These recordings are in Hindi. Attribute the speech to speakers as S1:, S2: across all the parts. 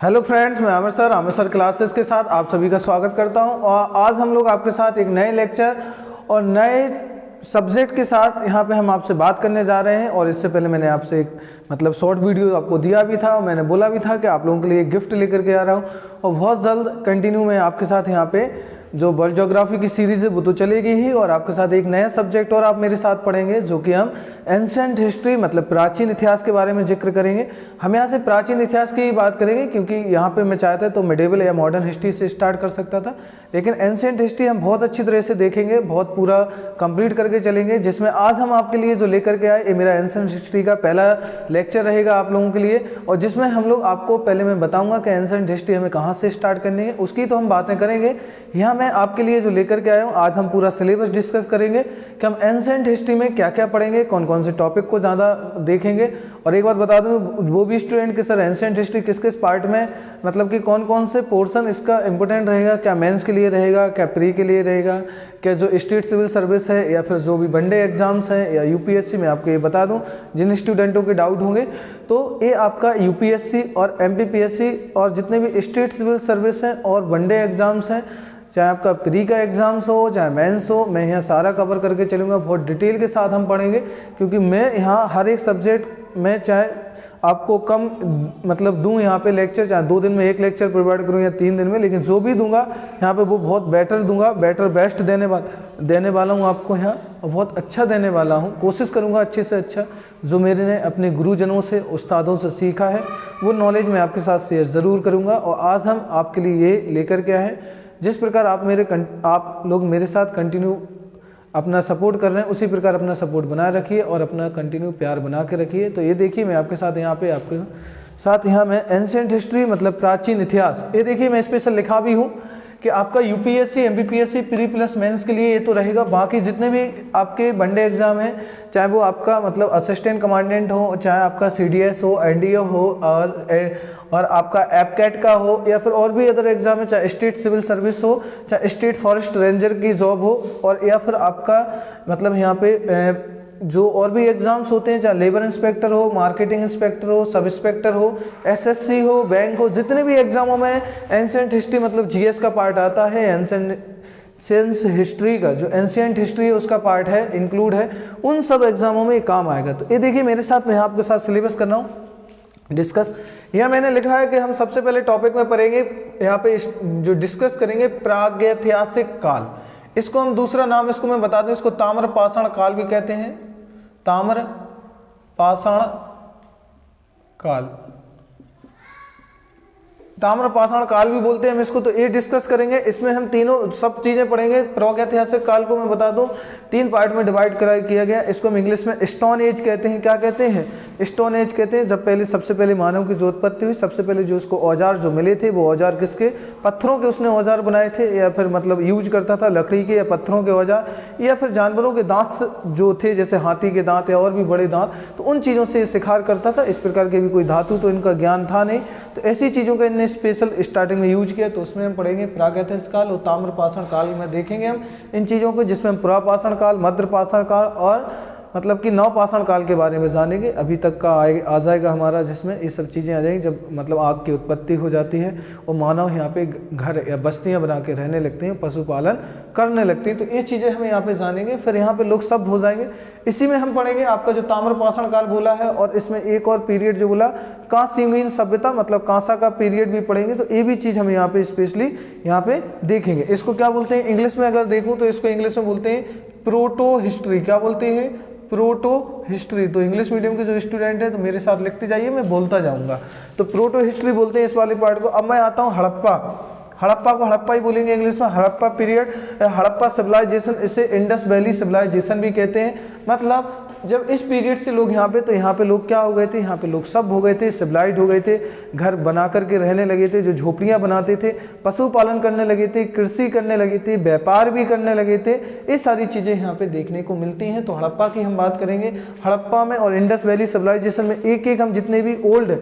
S1: हेलो फ्रेंड्स, मैं आमिर सर क्लासेस के साथ आप सभी का स्वागत करता हूं। और आज हम लोग आपके साथ एक नए लेक्चर और नए सब्जेक्ट के साथ यहाँ पे हम आपसे बात करने जा रहे हैं। और इससे पहले मैंने आपसे एक शॉर्ट वीडियो आपको दिया भी था और मैंने बोला भी था कि आप लोगों के लिए एक गिफ्ट लेकर के आ रहा हूँ। और बहुत जल्द कंटिन्यू मैं आपके साथ यहाँ पे जो वर्ल्ड ज्योग्राफी की सीरीज़ है वो तो चलेगी ही, और आपके साथ एक नया सब्जेक्ट और आप मेरे साथ पढ़ेंगे जो कि हम एंशिएंट हिस्ट्री मतलब प्राचीन इतिहास के बारे में जिक्र करेंगे। हम यहाँ से प्राचीन इतिहास की ही बात करेंगे क्योंकि यहाँ पे मैं चाहता तो मिडिवल या मॉडर्न हिस्ट्री से स्टार्ट कर सकता था, लेकिन एंशिएंट हिस्ट्री हम बहुत अच्छी तरह से देखेंगे, बहुत पूरा कंप्लीट करके चलेंगे। जिसमें आज हम आपके लिए जो लेकर के आए, ये मेरा एंशिएंट हिस्ट्री का पहला लेक्चर रहेगा आप लोगों के लिए। और जिसमें हम लोग आपको पहले मैं बताऊंगा कि एंशिएंट हिस्ट्री हमें कहाँ से स्टार्ट करनी है, उसकी तो हम बातें करेंगे। यहाँ मैं आपके लिए जो लेकर के आया हूँ, आज हम पूरा सिलेबस डिस्कस करेंगे कि हम एंशिएंट हिस्ट्री में क्या क्या पढ़ेंगे, कौन कौन से टॉपिक को ज़्यादा देखेंगे। और एक बात बता दूँ वो भी स्टूडेंट कि सर एंशिएंट हिस्ट्री किस किस पार्ट में, मतलब कि कौन कौन से पोर्शन इसका इंपॉर्टेंट रहेगा, क्या मेंस के लिए रहेगा, क्या प्री के लिए रहेगा, क्या जो स्टेट सिविल सर्विस है या फिर जो भी वनडे एग्जाम्स हैं या यूपीएससी में। आपको ये बता दूं जिन स्टूडेंटों के डाउट होंगे तो ये आपका यूपीएससी और एमपीपीएससी और जितने भी स्टेट सिविल सर्विस हैं और वनडे एग्जाम्स हैं, चाहे आपका प्री का एग्जाम्स हो चाहे मेंस हो, मैं यहाँ सारा कवर करके चलूँगा। बहुत डिटेल के साथ हम पढ़ेंगे क्योंकि मैं यहाँ हर एक सब्जेक्ट में चाहे आपको कम मतलब दूं यहाँ पे लेक्चर, चाहे 2 दिन में एक लेक्चर प्रोवाइड करूँ या 3 दिन में, लेकिन जो भी दूंगा यहाँ पे वो बहुत बेटर दूंगा, बेटर बेस्ट देने वाला हूँ आपको यहाँ, और बहुत अच्छा देने वाला हूँ। कोशिश करूँगा अच्छे से अच्छा जो मेरे ने अपने गुरुजनों से उस्तादों से सीखा है वो नॉलेज मैं आपके साथ शेयर ज़रूर करूँगा। और आज हम आपके लिए ये लेकर के आए हैं, जिस प्रकार आप लोग मेरे साथ कंटिन्यू अपना सपोर्ट कर रहे हैं उसी प्रकार अपना सपोर्ट बनाए रखिए और अपना कंटिन्यू प्यार बना के रखिए। तो ये देखिए मैं आपके साथ यहाँ मैं एंशिएंट हिस्ट्री मतलब प्राचीन इतिहास, ये देखिए मैं स्पेशल लिखा भी हूँ कि आपका UPSC MPPSC pre plus mains के लिए ये तो रहेगा। बाकी जितने भी आपके वनडे एग्जाम हैं, चाहे वो आपका मतलब असिस्टेंट कमांडेंट हो, चाहे आपका सीडीएस हो, एनडीए हो और आपका एपकैट का हो, या फिर और भी अदर एग्जाम है, चाहे स्टेट सिविल सर्विस हो, चाहे स्टेट फॉरेस्ट रेंजर की जॉब हो, और या फिर आपका मतलब यहाँ पे जो और भी एग्जाम्स होते हैं, चाहे लेबर इंस्पेक्टर हो, मार्केटिंग इंस्पेक्टर हो, सब इंस्पेक्टर हो, एसएससी हो, बैंक हो, जितने भी एग्जामों में एंशिएंट हिस्ट्री मतलब जीएस का पार्ट आता है, एंशिएंट हिस्ट्री का जो एंशिएंट हिस्ट्री है उसका पार्ट है, इंक्लूड है, उन सब एग्जामों में ये काम आएगा। तो ये देखिए मेरे साथ मैं आपके साथ सिलेबस कर रहा हूँ डिस्कस। यहाँ मैंने लिखा है कि हम सबसे पहले टॉपिक में पढ़ेंगे, यहाँ पे जो डिस्कस करेंगे प्रागैतिहासिक काल। इसको हम दूसरा नाम इसको मैं बता दूं, इसको ताम्र पाषाण काल भी कहते हैं, ताम्र पाषाण काल, ताम्र पाषाण काल भी बोलते हैं हम इसको। तो ये डिस्कस करेंगे, इसमें हम तीनों सब चीजें पढ़ेंगे। प्रागैतिहासिक काल को मैं बता दूं 3 पार्ट में डिवाइड किया गया। इसको हम इंग्लिश में स्टोन एज कहते हैं। क्या कहते हैं? स्टोन एज कहते हैं। जब सबसे पहले मानव की जो उत्पत्ति हुई, सबसे पहले जो उसको औजार जो मिले थे वो औजार किसके? पत्थरों के उसने औजार बनाए थे, या फिर मतलब यूज करता था लकड़ी के या पत्थरों के औजार, या फिर जानवरों के दांत जो थे जैसे हाथी के दांत या और भी बड़े दांत, तो उन चीज़ों से शिकार करता था। इस प्रकार के भी कोई धातु तो इनका ज्ञान था नहीं, तो ऐसी चीज़ों का इनने स्पेशल स्टार्टिंग में यूज किया। तो उसमें हम पढ़ेंगे प्रागैतिहासिक काल और ताम्र पाषाण काल में देखेंगे हम इन चीज़ों को, जिसमें हम पुरापाषाण काल, मध्य पाषाण काल और मतलब कि नवपाषाण काल के बारे में जानेंगे। अभी तक का आ जाएगा हमारा, जिसमें ये सब चीज़ें आ जाएंगी जब मतलब आग की उत्पत्ति हो जाती है और मानव यहाँ पे घर या बस्तियाँ बना के रहने लगते हैं, पशुपालन करने लगते हैं। तो ये चीज़ें हम यहाँ पे जानेंगे, फिर यहाँ पे लोग सब हो जाएंगे। इसी में हम पढ़ेंगे आपका जो ताम्र पाषाण काल बोला है, और इसमें एक और पीरियड जो बोला कांस्ययुगीन सभ्यता मतलब कांसा का पीरियड भी पढ़ेंगे। तो ये भी चीज़ हम यहाँ पे स्पेशली यहाँ पे देखेंगे। इसको क्या बोलते हैं इंग्लिश में अगर देखूँ तो इसको इंग्लिश में बोलते हैं प्रोटो हिस्ट्री। क्या बोलते हैं? Proto history. तो इंग्लिश मीडियम के जो स्टूडेंट है तो मेरे साथ लिखते जाइए, मैं बोलता जाऊंगा। तो प्रोटो हिस्ट्री बोलते हैं इस वाले पार्ट को। अब मैं आता हूँ हड़प्पा को हड़प्पा ही बोलेंगे इंग्लिश में, हड़प्पा पीरियड, हड़प्पा सिविलाइजेशन, इसे इंडस वैली सिविलाइजेशन भी कहते हैं। मतलब जब इस पीरियड से लोग यहाँ पे, तो यहाँ पे लोग क्या हो गए थे, यहाँ पे लोग सब हो गए थे, सिविलाइज हो गए थे, घर बना करके रहने लगे थे, जो झोपड़ियाँ बनाते थे, पशुपालन करने लगे थे, कृषि करने लगे थे, व्यापार भी करने लगे थे। ये सारी चीज़ें यहाँ पे देखने को मिलती हैं। तो हड़प्पा की हम बात करेंगे। हड़प्पा में और इंडस वैली सिविलाइजेशन में एक एक हम जितने भी ओल्ड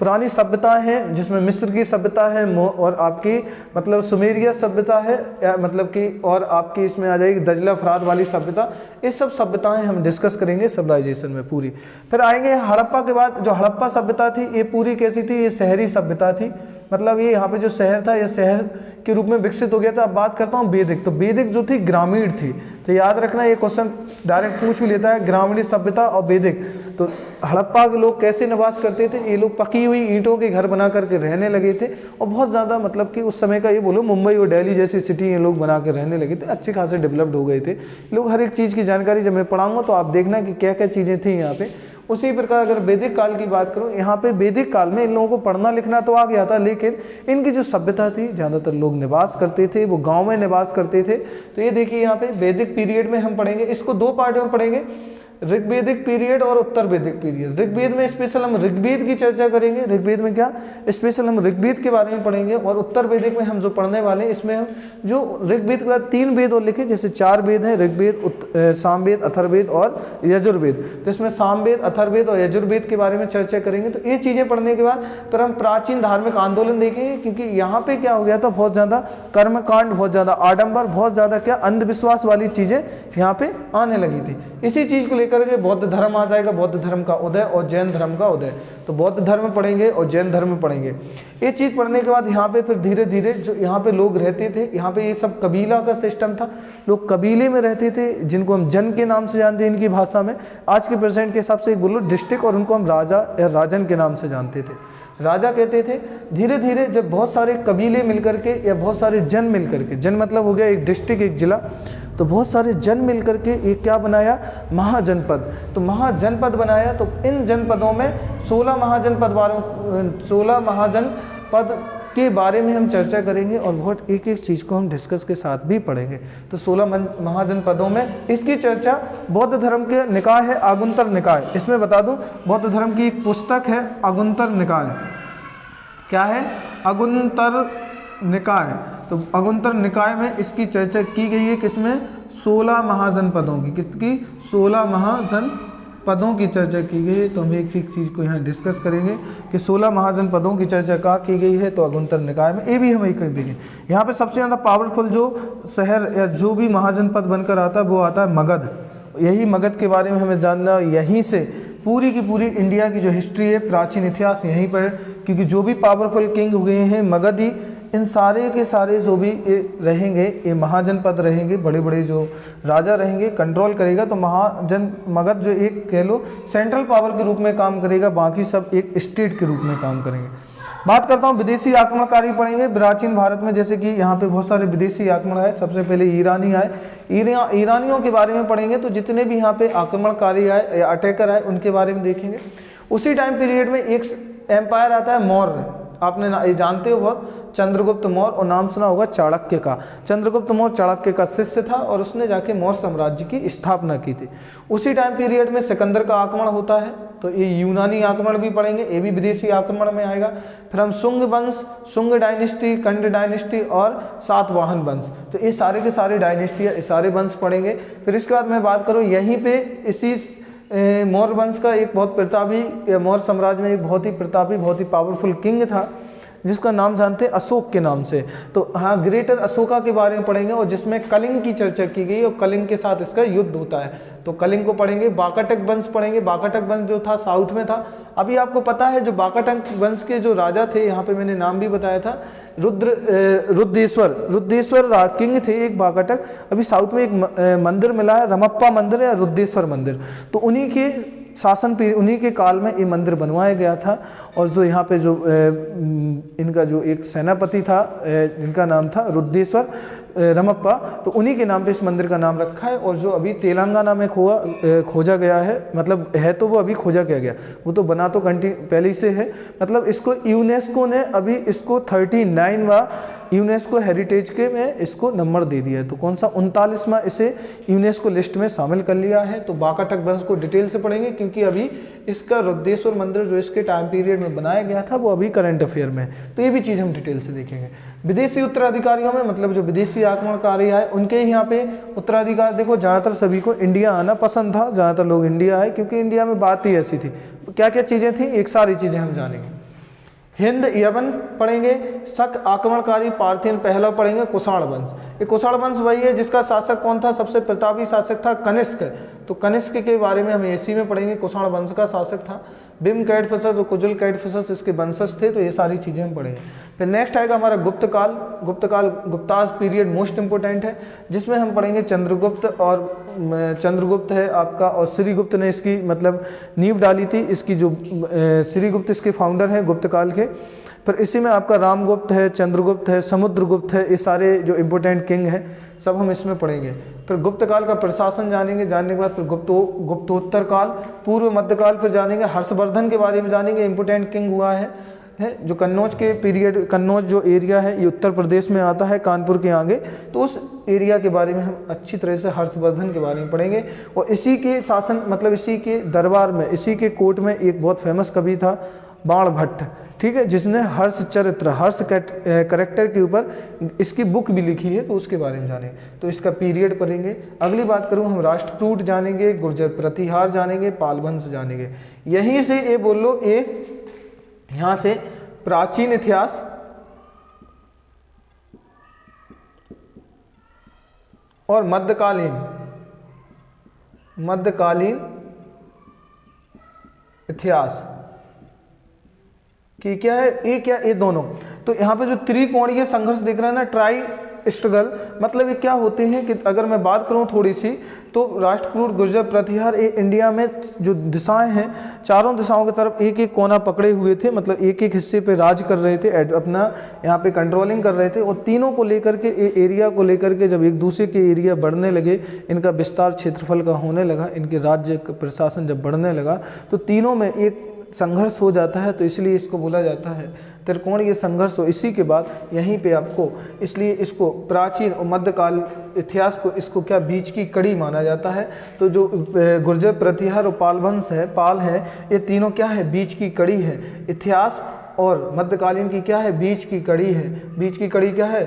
S1: पुरानी सभ्यता है, जिसमें मिस्र की सभ्यता है और आपकी मतलब सुमेरिया सभ्यता है, या मतलब कि और आपकी इसमें आ जाएगी दजला फरात वाली सभ्यता। ये सब सभ्यताएं हम डिस्कस करेंगे सिविलाइजेशन में पूरी। फिर आएंगे हड़प्पा के बाद, जो हड़प्पा सभ्यता थी ये पूरी कैसी थी? ये शहरी सभ्यता थी। मतलब ये यहाँ पे जो शहर था ये शहर के रूप में विकसित हो गया था। अब बात करता हूँ वैदिक। तो वैदिक जो थी ग्रामीण थी। तो याद रखना ये क्वेश्चन डायरेक्ट पूछ भी लेता है, ग्रामीण सभ्यता और वैदिक। तो हड़प्पा के लोग कैसे निवास करते थे? ये लोग पकी हुई ईंटों के घर बना करके रहने लगे थे और बहुत ज़्यादा मतलब कि उस समय का ये बोलो मुंबई और दिल्ली जैसी सिटी ये लोग बना के रहने लगे थे, अच्छे खासे डेवलप्ड हो गए थे लोग। हर एक चीज़ की जानकारी जब मैं पढ़ाऊँगा तो आप देखना कि क्या क्या चीज़ें थी यहाँ पे। उसी प्रकार अगर वैदिक काल की बात करूं, यहाँ पे वैदिक काल में इन लोगों को पढ़ना लिखना तो आ गया था, लेकिन इनकी जो सभ्यता थी ज़्यादातर लोग निवास करते थे, वो गांव में निवास करते थे। तो ये देखिए यहाँ पे वैदिक पीरियड में हम पढ़ेंगे, इसको दो पार्ट में पढ़ेंगे, ऋग्वेदिक पीरियड और उत्तर वैदिक पीरियड। ऋग्वेद में स्पेशल हम ऋग्वेद की चर्चा करेंगे, ऋग्वेद में क्या स्पेशल हम ऋग्वेद के बारे में पढ़ेंगे। और उत्तर वैदिक में हम जो पढ़ने वाले हैं इसमें हम जो ऋग्वेद के बाद 3 वेद और लिखे, जैसे 4 वेद हैं, ऋग्वेद, सामवेद, अथर्ववेद और यजुर्वेद। तो इसमें सामवेद, अथर्ववेद और यजुर्वेद के बारे में चर्चा करेंगे। तो ये चीज़ें पढ़ने के बाद फिर हम प्राचीन धार्मिक आंदोलन देखेंगे, क्योंकि यहाँ पे क्या हो गया था, बहुत ज़्यादा कर्मकांड, बहुत ज़्यादा आडंबर, बहुत ज़्यादा क्या अंधविश्वास वाली चीज़ें यहाँ पे आने लगी थी। इसी चीज़ को लेकर के बौद्ध धर्म आ जाएगा, बौद्ध धर्म का उदय और जैन धर्म का उदय। तो बौद्ध धर्म पढ़ेंगे और जैन धर्म पढ़ेंगे। ये चीज़ पढ़ने के बाद यहाँ पे फिर धीरे धीरे जो यहाँ पे लोग रहते थे, यहाँ पे ये सब कबीला का सिस्टम था, लोग कबीले में रहते थे, जिनको हम जन के नाम से जानते हैं इनकी भाषा में। आज के प्रेजेंट के हिसाब से एक बोलो डिस्ट्रिक्ट, और उनको हम राजा या राजन के नाम से जानते थे, राजा कहते थे। धीरे धीरे जब बहुत सारे कबीले मिलकर के या बहुत सारे जन मिलकर के, जन मतलब हो गया एक डिस्ट्रिक्ट, एक जिला, तो बहुत सारे जन मिलकर के एक क्या बनाया, महाजनपद। तो महाजनपद बनाया। तो इन जनपदों में 16 महाजनपद के बारे में हम चर्चा करेंगे और बहुत एक एक चीज़ को हम डिस्कस के साथ भी पढ़ेंगे। तो 16 महाजनपदों में इसकी चर्चा बौद्ध धर्म के निकाय है आगुंतर निकाय। इसमें बता दूं बौद्ध धर्म की एक पुस्तक है आगुंतर निकाय। क्या है? आगुंतर निकाय। तो आगुंतर निकाय में इसकी चर्चा की गई है, किसमें? 16 महाजनपदों की। किसकी? 16 महाजनपदों की चर्चा की गई है। तो हम एक चीज़ को यहाँ डिस्कस करेंगे कि 16 महाजनपदों की चर्चा कहाँ की गई है, तो आगुंतर निकाय में। ये भी हम एक देखें। यहाँ पे सबसे ज़्यादा पावरफुल जो शहर या जो भी महाजनपद बनकर आता है वो आता है मगध। यही मगध के बारे में हमें जानना, यहीं से पूरी की पूरी इंडिया की जो हिस्ट्री है, प्राचीन इतिहास यहीं पर, क्योंकि जो भी पावरफुल किंग हुए हैं मगध ही, इन सारे के सारे जो भी रहेंगे ये महाजनपद रहेंगे, बड़े बड़े जो राजा रहेंगे कंट्रोल करेगा। तो मगध जो एक कह लो सेंट्रल पावर के रूप में काम करेगा, बाकी सब एक स्टेट के रूप में काम करेंगे। बात करता हूँ विदेशी आक्रमणकारी पढ़ेंगे प्राचीन भारत में, जैसे कि यहाँ पे बहुत सारे विदेशी आक्रमण आए। सबसे पहले ईरानी आए, ईरानियों के बारे में पढ़ेंगे। तो जितने भी यहाँ पे आक्रमणकारी आए या अटैकर आए उनके बारे में देखेंगे। उसी टाइम पीरियड में एक एम्पायर आता है मौर्य, आपने जानते हो बहुत, चंद्रगुप्त मौर्य, और नाम सुना होगा चाणक्य का। चंद्रगुप्त मौर्य चाणक्य का शिष्य था और उसने जाके मौर्य साम्राज्य की स्थापना की थी। उसी टाइम पीरियड में सिकंदर का आक्रमण होता है। तो ये यूनानी आक्रमण भी पढ़ेंगे, ये भी विदेशी आक्रमण में आएगा। फिर हम शुंग वंश, शुंग डायनेस्टी, कंड डायनेस्टी और सातवाहन वंश, तो ये सारे के सारे डायनेस्टी, ये सारे वंश पढ़ेंगे। फिर इसके बाद मैं बात करूँ यहीं पे इसी मौर्य वंश का एक बहुत प्रतापी, मौर्य साम्राज्य में एक बहुत ही प्रतापी, बहुत ही पावरफुल किंग था जिसका नाम जानते हैं अशोक के नाम से। तो हाँ, ग्रेटर अशोका के बारे में पढ़ेंगे और जिसमें कलिंग की चर्चा की गई और कलिंग के साथ इसका युद्ध होता है। तो कलिंग को पढ़ेंगे। बाकाटक वंश पढ़ेंगे। बाकाटक वंश जो था साउथ में था। अभी आपको पता है जो बाकाटक वंश के जो राजा थे, यहाँ पे मैंने नाम भी बताया था, रुद्रेश्वर किंग थे एक बाकाटक। अभी साउथ में एक मंदिर मिला है, रमप्पा मंदिर या रुद्रेश्वर मंदिर, तो उन्हीं के शासन पीरियड, उन्हीं के काल में ये मंदिर बनवाया गया था। और जो यहाँ पे जो इनका जो एक सेनापति था जिनका नाम था रुद्रेश्वर रमप्पा, तो उन्हीं के नाम पे इस मंदिर का नाम रखा है। और जो अभी तेलंगाना में खोजा गया है, मतलब है तो वो अभी खोजा क्या गया, वो तो बना तो पहले ही से है। मतलब इसको यूनेस्को ने अभी इसको 39वां यूनेस्को हेरिटेज के में इसको नंबर दे दिया है। तो कौन सा 39वां इसे यूनेस्को लिस्ट में शामिल कर लिया है। तो बाकाटक वंश को डिटेल से पढ़ेंगे, क्योंकि अभी इसका रुद्रेश्वर मंदिर जो इसके टाइम पीरियड में बनाया गया था वो अभी करंट अफेयर में है। तो ये भी चीज़ हम डिटेल से देखेंगे। विदेशी उत्तराधिकारियों में, मतलब जो विदेशी आक्रमणकारी आए उनके यहाँ पे उत्तराधिकार, देखो ज़्यादातर सभी को इंडिया आना पसंद था, ज़्यादातर लोग इंडिया आए क्योंकि इंडिया में बात ही ऐसी थी। क्या क्या चीज़ें थी, एक सारी चीज़ें हम जानेंगे। हिंद यवन पढ़ेंगे। शक आक्रमणकारी पार्थियन पहला पढ़ेंगे। कुषाण वंश, ये कुषाण वंश वही है जिसका शासक कौन था, सबसे प्रतापी शासक था कनिष्क। तो कनिष्क के बारे में हम इसी में पढ़ेंगे, कुषाण वंश का शासक था। बिम कैडफिशस और कुजुल कैडफिशस इसके वंशज थे, तो ये सारी चीज़ें हम पढ़ेंगे। फिर नेक्स्ट आएगा हमारा गुप्त काल। गुप्त काल, गुप्ताज पीरियड मोस्ट इंपोर्टेंट है, जिसमें हम पढ़ेंगे चंद्रगुप्त, और चंद्रगुप्त है आपका, और श्रीगुप्त ने इसकी मतलब नींव डाली थी, इसकी जो श्रीगुप्त इसके फाउंडर हैं गुप्त काल के। फिर इसी में आपका रामगुप्त है, चंद्रगुप्त है, समुद्रगुप्त है, ये सारे जो इम्पोर्टेंट किंग हैं सब हम इसमें पढ़ेंगे। फिर गुप्त काल का प्रशासन जानेंगे, जानने के बाद फिर गुप्तोत्तर काल, पूर्व मध्यकाल पर जानेंगे, हर्षवर्धन के बारे में जानेंगे, इम्पोर्टेंट किंग हुआ है जो कन्नौज के पीरियड, कन्नौज जो एरिया है ये उत्तर प्रदेश में आता है, कानपुर के आगे, तो उस एरिया के बारे में हम अच्छी तरह से हर्षवर्धन के बारे में पढ़ेंगे। और इसी के शासन मतलब इसी के दरबार में, इसी के कोर्ट में एक बहुत फेमस कवि था बाणभट्ट, ठीक है, जिसने हर्ष चरित्र, हर्ष करेक्टर के ऊपर इसकी बुक भी लिखी है, तो उसके बारे में जानेंगे। तो इसका पीरियड पढ़ेंगे। अगली बात करूँ, हम राष्ट्रकूट जानेंगे, गुर्जर प्रतिहार जानेंगे, पालवंश जानेंगे। यहीं से ये बोल लो, ये यहाँ से प्राचीन इतिहास, और मध्यकालीन इतिहास कि क्या है, ये दोनों। तो यहाँ पे जो त्रिकोणीय संघर्ष दिख रहा है ना, ट्राई स्ट्रगल, मतलब ये क्या होते हैं कि अगर मैं बात करूँ थोड़ी सी, तो राष्ट्रकूट, गुर्जर प्रतिहार, ये इंडिया में जो दिशाएं हैं, चारों दिशाओं की तरफ एक एक कोना पकड़े हुए थे, मतलब एक एक हिस्से पे राज कर रहे थे, अपना यहाँ पे कंट्रोलिंग कर रहे थे। और तीनों को लेकर के, एरिया को लेकर के जब एक दूसरे के एरिया बढ़ने लगे, इनका विस्तार क्षेत्रफल का होने लगा, इनके राज्य प्रशासन जब बढ़ने लगा, तो तीनों में एक संघर्ष हो जाता है, तो इसलिए इसको बोला जाता है त्रिकोणीय संघर्ष। हो इसी के बाद यहीं पे आपको, इसलिए इसको प्राचीन और मध्यकाल इतिहास को, इसको क्या, बीच की कड़ी माना जाता है। तो जो गुर्जर प्रतिहार और पालवंश है, पाल है, ये तीनों क्या है, बीच की कड़ी है। इतिहास और मध्यकालीन की क्या है, बीच की कड़ी है। बीच की कड़ी क्या है,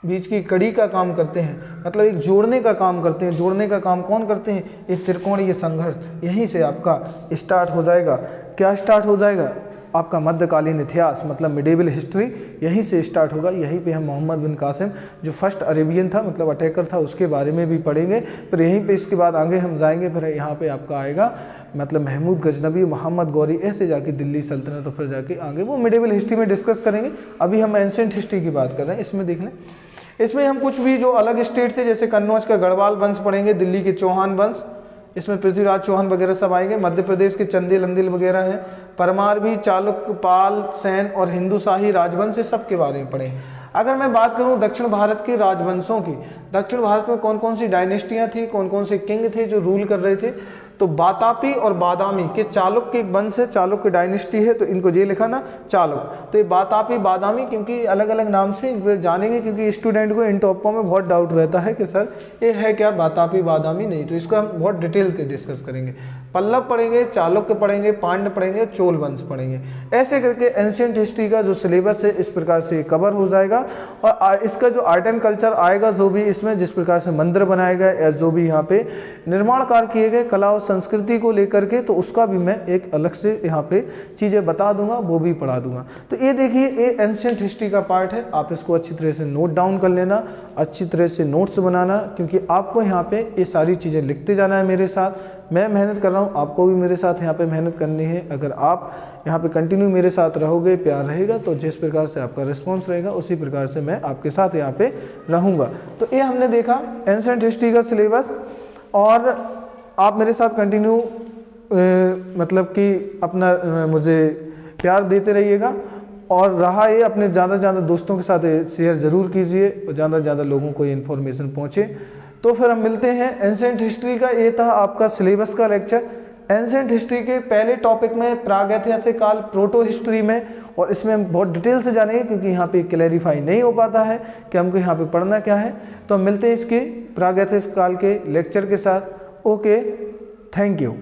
S1: बीच की कड़ी का काम करते हैं, मतलब एक जोड़ने का काम करते हैं। जोड़ने का काम कौन करते हैं, इस त्रिकोणीय संघर्ष। यहीं से आपका स्टार्ट हो जाएगा, क्या स्टार्ट हो जाएगा, आपका मध्यकालीन इतिहास, मतलब मिडेवल हिस्ट्री, यहीं से स्टार्ट होगा। यहीं पे हम मोहम्मद बिन कासिम, जो फर्स्ट अरेबियन था, मतलब अटैकर था, उसके बारे में भी पढ़ेंगे। फिर यहीं पे इसके बाद आगे हम जाएंगे, फिर यहाँ पे आपका आएगा मतलब महमूद गजनबी, मोहम्मद गौरी, ऐसे जाके दिल्ली सल्तनत, और फिर जाके आगे वो मिडेवल हिस्ट्री में डिस्कस करेंगे। अभी हम एंशिएंट हिस्ट्री की बात कर रहे हैं। इसमें देख लें, इसमें हम कुछ भी जो अलग स्टेट थे, जैसे कन्नौज का गढ़वाल वंश पढ़ेंगे, दिल्ली के चौहान वंश, इसमें पृथ्वीराज चौहान वगैरह सब आएंगे। मध्य प्रदेश के चंदेल अंदिल वगैरह हैं, परमार भी, चालुक्य, पाल, सैन और हिंदू शाही राजवंश, सब के बारे में पढ़ें। अगर मैं बात करूं दक्षिण भारत के राजवंशों की, दक्षिण भारत में कौन कौन सी डायनेस्टियां थी, कौन कौन से किंग थे जो रूल कर रहे थे, तो बातापी और बादामी के चालुक्य एक वंश है, चालुक्य डायनेस्टी है, तो इनको ये लिखा ना चालुक्य। तो ये बातापी बादामी, क्योंकि अलग अलग नाम से जानेंगे, क्योंकि स्टूडेंट को इन टॉपिकों में बहुत डाउट रहता है कि सर ये है क्या बातापी बादामी, नहीं, तो इसको हम बहुत डिटेल के डिस्कस करेंगे। पल्लव पढ़ेंगे, चालुक्य पढ़ेंगे, पांड्य पढ़ेंगे, चोल वंश पढ़ेंगे। ऐसे करके एंशिएंट हिस्ट्री का जो सिलेबस है इस प्रकार से कवर हो जाएगा। और इसका जो आर्ट एंड कल्चर आएगा, जो भी इसमें जिस प्रकार से मंदिर बनाए गए या जो भी यहाँ पे निर्माण कार्य किए गए कला और संस्कृति को लेकर के, तो उसका भी मैं एक अलग से यहाँ पे चीज़ें बता दूंगा, वो भी पढ़ा दूंगा। तो ये देखिए, ये एंशिएंट हिस्ट्री का पार्ट है। आप इसको अच्छी तरह से नोट डाउन कर लेना, अच्छी तरह से नोट्स बनाना, क्योंकि आपको यहाँ पे ये सारी चीज़ें लिखते जाना है मेरे साथ। मैं मेहनत कर रहा हूँ, आपको भी मेरे साथ यहाँ पे मेहनत करनी है। अगर आप यहाँ पे कंटिन्यू मेरे साथ रहोगे, प्यार रहेगा, तो जिस प्रकार से आपका रिस्पॉन्स रहेगा उसी प्रकार से मैं आपके साथ यहाँ पे रहूँगा। तो ये हमने देखा एंशिएंट हिस्ट्री का सिलेबस, और आप मेरे साथ कंटिन्यू मतलब कि अपना मुझे प्यार देते रहिएगा। और रहा ये, अपने ज़्यादा से ज़्यादा दोस्तों के साथ शेयर ज़रूर कीजिए और ज़्यादा से ज़्यादा लोगों को ये इन्फॉर्मेशन पहुँचे। तो फिर हम मिलते हैं। एंशिएंट हिस्ट्री का ये था आपका सिलेबस का लेक्चर। एंशिएंट हिस्ट्री के पहले टॉपिक में प्रागैतिहासिक काल, प्रोटो हिस्ट्री में, और इसमें हम बहुत डिटेल से जानेंगे, क्योंकि यहाँ पे क्लैरिफाई नहीं हो पाता है कि हमको यहाँ पे पढ़ना क्या है। तो हम मिलते हैं इसके प्रागैतिहासिक काल के लेक्चर के साथ। Okay, thank you.